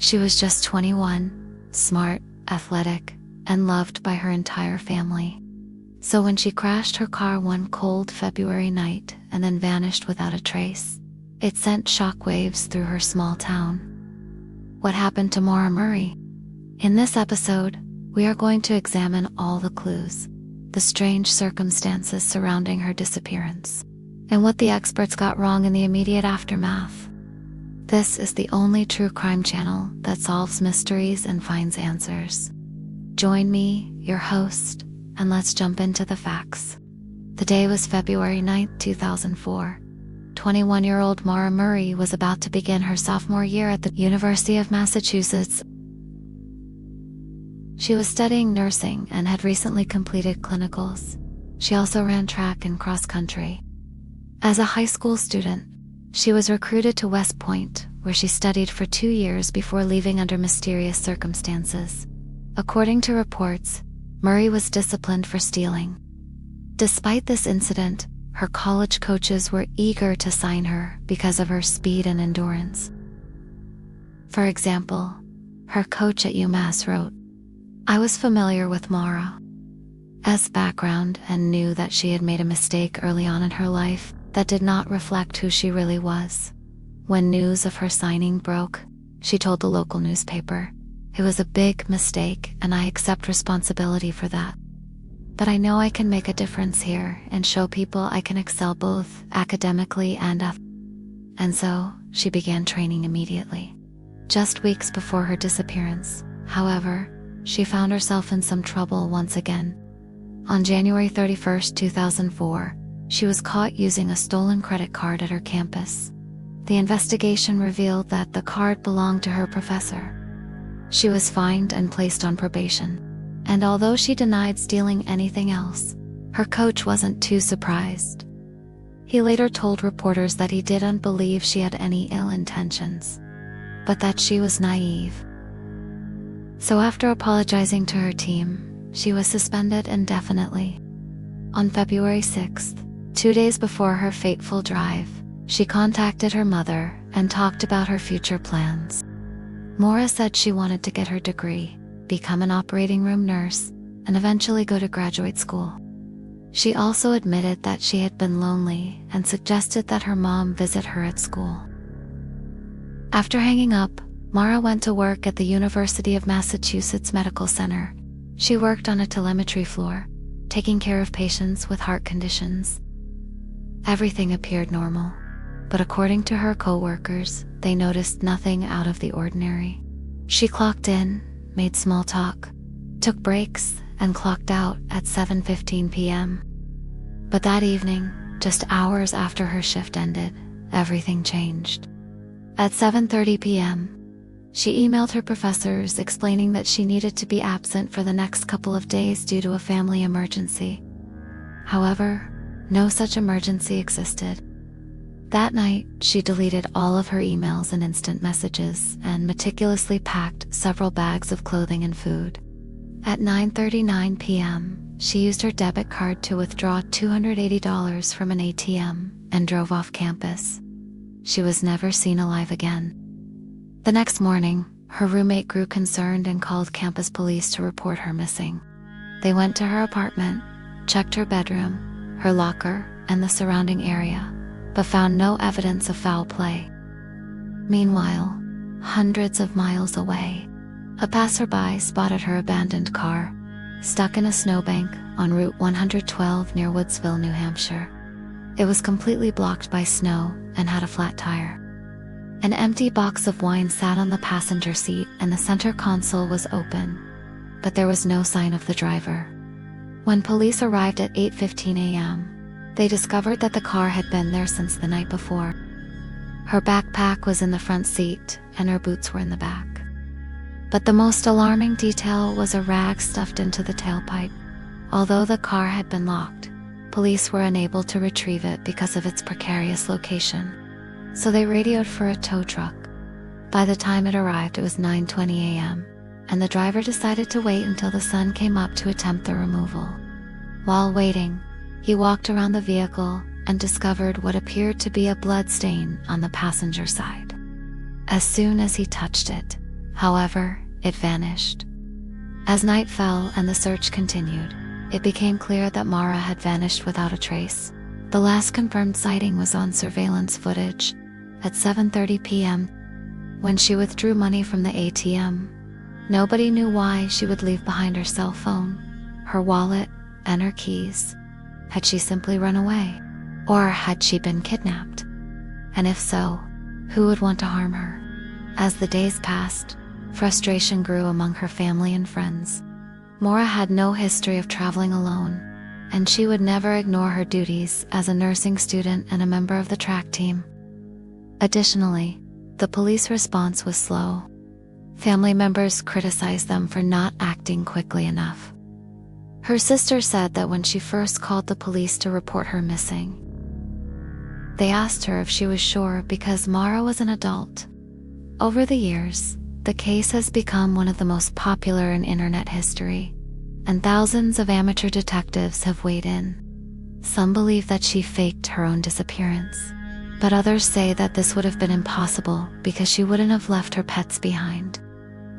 She was just 21, smart, athletic, and loved by her entire family. So when she crashed her car one cold February night and then vanished without a trace, it sent shockwaves through her small town. What happened to Maura Murray? In this episode, we are going to examine all the clues, the strange circumstances surrounding her disappearance, and what the experts got wrong in the immediate aftermath. This is the only true crime channel that solves mysteries and finds answers. Join me, your host, and let's jump into the facts. The day was February 9, 2004. 21-year-old Maura Murray was about to begin her sophomore year at the University of Massachusetts. She was studying nursing and had recently completed clinicals. She also ran track and cross country. As a high school student, she was recruited to West Point, where she studied for 2 years before leaving under mysterious circumstances. According to reports, Murray was disciplined for stealing. Despite this incident, her college coaches were eager to sign her because of her speed and endurance. For example, her coach at UMass wrote, "I was familiar with Maura's background and knew that she had made a mistake early on in her life that did not reflect who she really was. When news of her signing broke, she told the local newspaper, 'It was a big mistake and I accept responsibility for that. But I know I can make a difference here and show people I can excel both academically and athletically.' And so, she began training immediately. Just weeks before her disappearance, however, she found herself in some trouble once again. On January 31, 2004, she was caught using a stolen credit card at her campus. The investigation revealed that the card belonged to her professor. She was fined and placed on probation. And although she denied stealing anything else, her coach wasn't too surprised. He later told reporters that he didn't believe she had any ill intentions, but that she was naive. So after apologizing to her team, she was suspended indefinitely. On February 6th, 2 days before her fateful drive, she contacted her mother and talked about her future plans. Maura said she wanted to get her degree, become an operating room nurse, and eventually go to graduate school. She also admitted that she had been lonely and suggested that her mom visit her at school. After hanging up, Maura went to work at the University of Massachusetts Medical Center. She worked on a telemetry floor, taking care of patients with heart conditions. Everything appeared normal, but according to her co-workers, they noticed nothing out of the ordinary. She clocked in, made small talk, took breaks, and clocked out at 7:15 p.m. But that evening, just hours after her shift ended, everything changed. At 7:30 p.m., she emailed her professors explaining that she needed to be absent for the next couple of days due to a family emergency. However, no such emergency existed. That night, she deleted all of her emails and instant messages and meticulously packed several bags of clothing and food. At 9:39 p.m., she used her debit card to withdraw $280 from an ATM and drove off campus. She was never seen alive again. The next morning, her roommate grew concerned and called campus police to report her missing. They went to her apartment, checked her bedroom, her locker, and the surrounding area, but found no evidence of foul play. Meanwhile, hundreds of miles away, a passerby spotted her abandoned car, stuck in a snowbank on Route 112 near Woodsville, New Hampshire. It was completely blocked by snow and had a flat tire. An empty box of wine sat on the passenger seat and the center console was open, but there was no sign of the driver. When police arrived at 8:15 a.m., they discovered that the car had been there since the night before. Her backpack was in the front seat and her boots were in the back. But the most alarming detail was a rag stuffed into the tailpipe. Although the car had been locked, police were unable to retrieve it because of its precarious location. So they radioed for a tow truck. By the time it arrived, it was 9:20 a.m., and the driver decided to wait until the sun came up to attempt the removal. While waiting, he walked around the vehicle and discovered what appeared to be a blood stain on the passenger side. As soon as he touched it, However, it vanished. As night fell and the search continued, it became clear that Mara had vanished without a trace. The last confirmed sighting was on surveillance footage at 7:30 p.m. when she withdrew money from the ATM. Nobody knew why she would leave behind her cell phone, her wallet, and her keys. Had she simply run away? Or had she been kidnapped? And if so, who would want to harm her? As the days passed, frustration grew among her family and friends. Maura had no history of traveling alone, and she would never ignore her duties as a nursing student and a member of the track team. Additionally, the police response was slow. Family members criticized them for not acting quickly enough. Her sister said that when she first called the police to report her missing, they asked her if she was sure because Mara was an adult. Over the years, the case has become one of the most popular in internet history, and thousands of amateur detectives have weighed in. Some believe that she faked her own disappearance, but others say that this would have been impossible because she wouldn't have left her pets behind.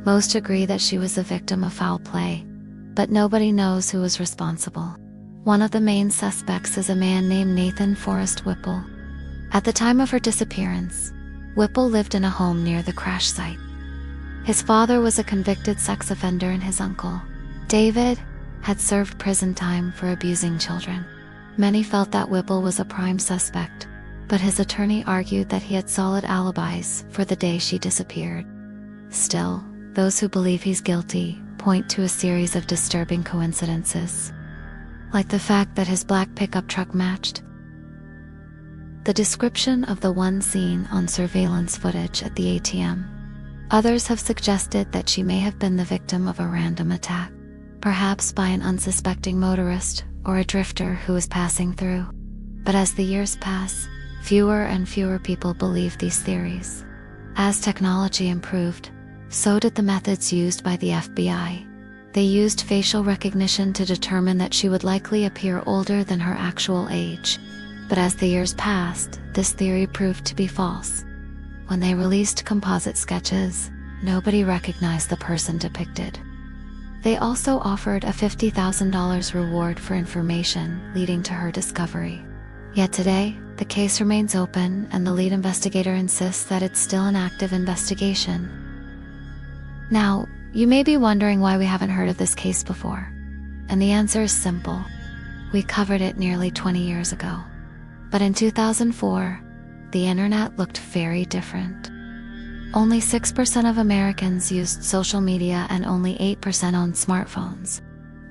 Most agree that she was a victim of foul play, but nobody knows who was responsible. One of the main suspects is a man named Nathan Forrest Whipple. At the time of her disappearance, Whipple lived in a home near the crash site. His father was a convicted sex offender and his uncle, David, had served prison time for abusing children. Many felt that Whipple was a prime suspect, but his attorney argued that he had solid alibis for the day she disappeared. Still, those who believe he's guilty point to a series of disturbing coincidences, like the fact that his black pickup truck matched the description of the one seen on surveillance footage at the ATM. Others have suggested that she may have been the victim of a random attack, perhaps by an unsuspecting motorist or a drifter who was passing through. But as the years pass, fewer and fewer people believe these theories. As technology improved, so did the methods used by the FBI. They used facial recognition to determine that she would likely appear older than her actual age. But as the years passed, this theory proved to be false. When they released composite sketches, nobody recognized the person depicted. They also offered a $50,000 reward for information leading to her discovery. Yet today, the case remains open and the lead investigator insists that it's still an active investigation. Now, you may be wondering why we haven't heard of this case before. And the answer is simple. We covered it nearly 20 years ago. But in 2004, the internet looked very different. Only 6% of Americans used social media and only 8% owned smartphones.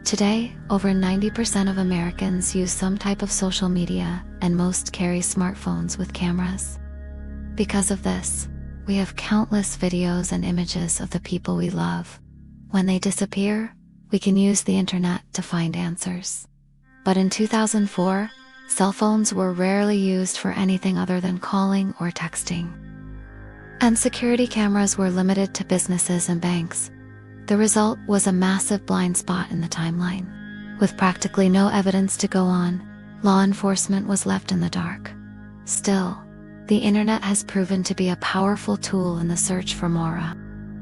Today, over 90% of Americans use some type of social media, and most carry smartphones with cameras. Because of this, we have countless videos and images of the people we love. When they disappear, we can use the internet to find answers. But in 2004, cell phones were rarely used for anything other than calling or texting. And security cameras were limited to businesses and banks. The result was a massive blind spot in the timeline. With practically no evidence to go on, law enforcement was left in the dark. Still, the internet has proven to be a powerful tool in the search for Maura.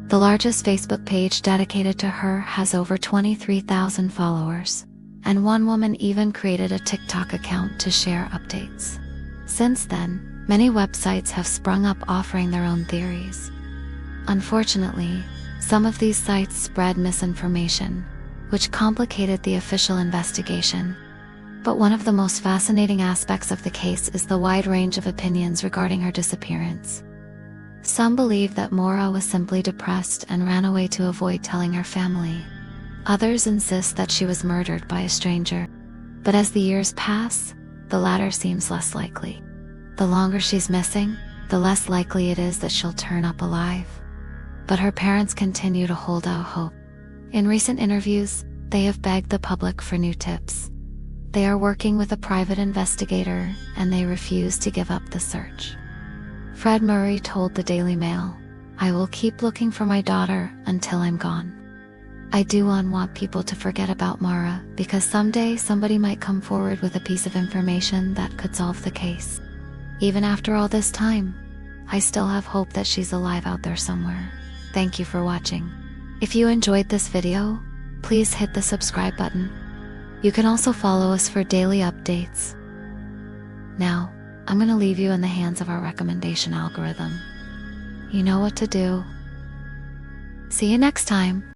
The largest Facebook page dedicated to her has over 23,000 followers, and one woman even created a TikTok account to share updates. Since then, many websites have sprung up offering their own theories. Unfortunately, some of these sites spread misinformation, which complicated the official investigation. But one of the most fascinating aspects of the case is the wide range of opinions regarding her disappearance. Some believe that Maura was simply depressed and ran away to avoid telling her family. Others insist that she was murdered by a stranger. But as the years pass, the latter seems less likely. The longer she's missing, the less likely it is that she'll turn up alive. But her parents continue to hold out hope. In recent interviews, they have begged the public for new tips. They are working with a private investigator, and they refuse to give up the search. Fred Murray told the Daily Mail, "I will keep looking for my daughter until I'm gone. I do want people to forget about Maura because someday somebody might come forward with a piece of information that could solve the case. Even after all this time, I still have hope that she's alive out there somewhere." Thank you for watching. If you enjoyed this video, please hit the subscribe button. You can also follow us for daily updates. Now, I'm going to leave you in the hands of our recommendation algorithm. You know what to do. See you next time.